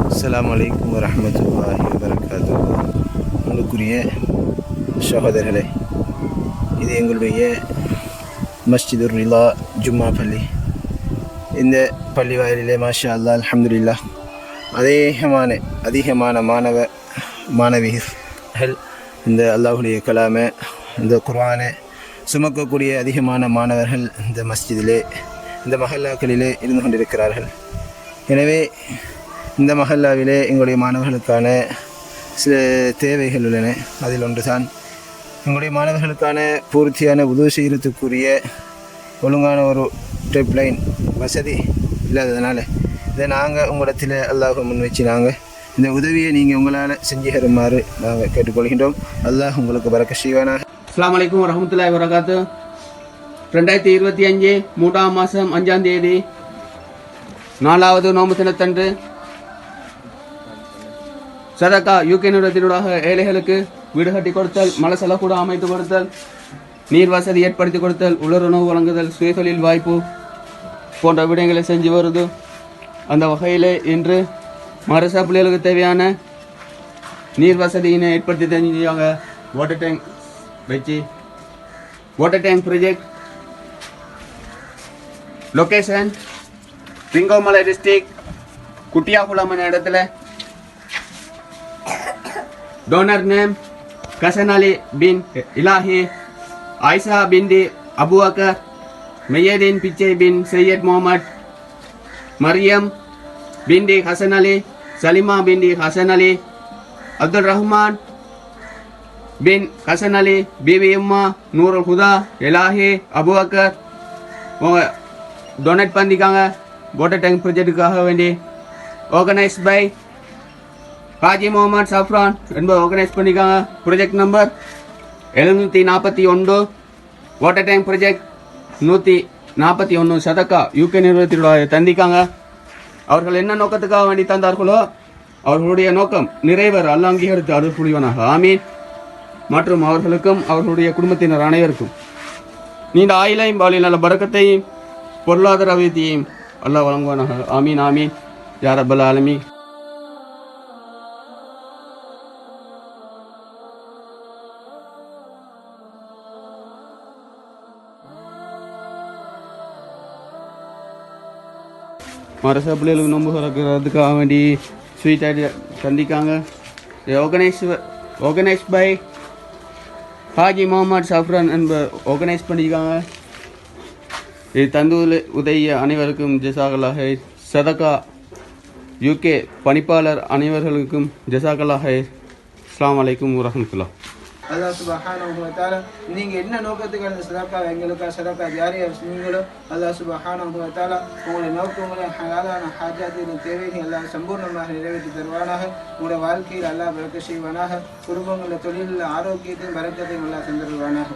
அஸ்ஸலாமு அலைக்கும் வரஹ்மத்துல்லாஹி வபரகாத்துஹு. அன்புக்குரிய சகோதரர்களே, இது எங்களுடைய மஸ்ஜிதுர் ரிலா ஜும்மா பள்ளி. இந்த பள்ளி வாயிலே மாஷா அல்லாஹ் அல்ஹம்துலில்லாஹ் அதிகமான மாணவிகள் இந்த அல்லாஹுடைய கலாமை, இந்த குர்ஆனை சுமக்கக்கூடிய அதிகமான மாணவர்கள் இந்த மஸ்ஜிதிலே, இந்த மஹல்லாக்களிலே இருந்து கொண்டிருக்கிறார்கள். எனவே இந்த மஹல்லாவிலே எங்களுடைய மாணவர்களுக்கான சில தேவைகள் உள்ளன. அதில் ஒன்றுதான் எங்களுடைய மாணவர்களுக்கான பூர்த்தியான உதவி செய்கிறதுக்குரிய ஒழுங்கான ஒரு டெப் லைன் வசதி இல்லாததுனால இதை நாங்கள் உங்களிடத்தில் அல்லாஹ் முன் வச்சு நாங்கள் இந்த உதவியை நீங்கள் உங்களால் செஞ்சு தருமாறு நாங்கள் கேட்டுக்கொள்கின்றோம். அல்லாஹ் உங்களுக்கு பரக்கத் செய்வானாக. அஸ்ஸலாமு அலைக்கும் வரஹ்மத்துல்லாஹி வபரகாத்துஹு. 2025 3ஆம் மாதம் 5ஆம் தேதி 4வது நோன்பு தினத்தன்று சதகா யூகே நிறுவனத்தினூடாக ஏழைகளுக்கு வீடு கட்டி கொடுத்தல், மலசல கூட அமைத்து கொடுத்தல், நீர் வசதி ஏற்படுத்தி கொடுத்தல், உலருணவு வழங்குதல், சுயதொழில் வாய்ப்பு போன்ற விடயங்களை செஞ்சு வருது. அந்த வகையில் இன்று மரசா பிள்ளைகளுக்கு தேவையான நீர் வசதியினை ஏற்படுத்தி தெரிஞ்சாங்க. வாட்டர் டேங்க் வச்சு water tank project location Trincomalee district Kuttiyakulam என்ற இடத்துல. डोनर नेम कसन अली बिन इलाही, आयशा बिनती अबू अकर, मैयदीन पिचे बिन सैयद मोहम्मद, मरियम बिनती हसन अली, सलीमा बिनती हसन अली, अब्दुल रहमान बिन हसन अली, बीवी उम्मा नूरुल हुदा इलाही अबू अकर डोनेट பண்ணிருக்காங்க. வாட்டர் டேங்க் ப்ராஜெக்ட்டுக்காக வேண்டி ஆர்கனைஸ் பை ஹாஜி முகமது சஃப்ரான் என்பவர் ஆர்கனைஸ் பண்ணியிருக்காங்க. Project number 741. Water tank project 141 Sadaqa UK நிறுவனத்தினுடைய தந்திக்காங்க. அவர்கள் என்ன நோக்கத்துக்காக வேண்டி தந்தார்களோ அவர்களுடைய நோக்கம் நிறைவேற அல்லாஹ் அங்கீகரித்து அருள் புரிவானாக. ஆமீன். மற்றும் அவர்களுக்கும் அவர்களுடைய குடும்பத்தினர் அனைவருக்கும் நீண்ட ஆயுளையும் பாலில் நல்ல பரக்கத்தையும் பொருளாதார அபிவிருத்தியையும் அல்லாஹ் வழங்குவானாக. ஆமீன் ஆமீன் யா ரப்பல் ஆலமீன். மரசா பிள்ளைகளுக்கு நோன்பு திறக்கிறதுக்காக வேண்டி ஸ்வீட் தந்திக்காங்க. ஆர்கனைஸ் பை ஹாஜி முகமது சஃப்ரான் என்பவர் ஆர்கனைஸ் பண்ணியிருக்காங்க. இது தந்து உதவிய அனைவருக்கும் ஜஸாக்கல்லாஹ் ஹைர். சதகா யூகே பணிப்பாளர் அனைவர்களுக்கும் ஜஸாக்கல்லாஹ் ஹைர். அஸ்ஸலாமு அலைக்கும் வரஹ்மத்துல்லாஹ். அல்லாஹ் சுப்ஹானஹு வ தஆலா நீங்கள் என்ன நோக்கத்துக்கு அந்த சதக்கா எங்களுக்கு சதக்கா ஜாரியா செஞ்சீங்களோ அல்லாஹ் சுப்ஹானஹு வ தஆலா உங்களுடைய நோக்கங்களை ஹலாலான ஹாஜாத்தின் தேவையை எல்லாம் சம்பூர்ணமாக நிறைவேற்றி தருவானாக. உங்களுடைய வாழ்க்கையில் அல்லாஹ் பரக்கத் செய்வானாக. குடும்பங்களில் தொழிலில் ஆரோக்கியத்தையும் பரக்கத்தையும் எல்லாம் தந்துடுவானாக.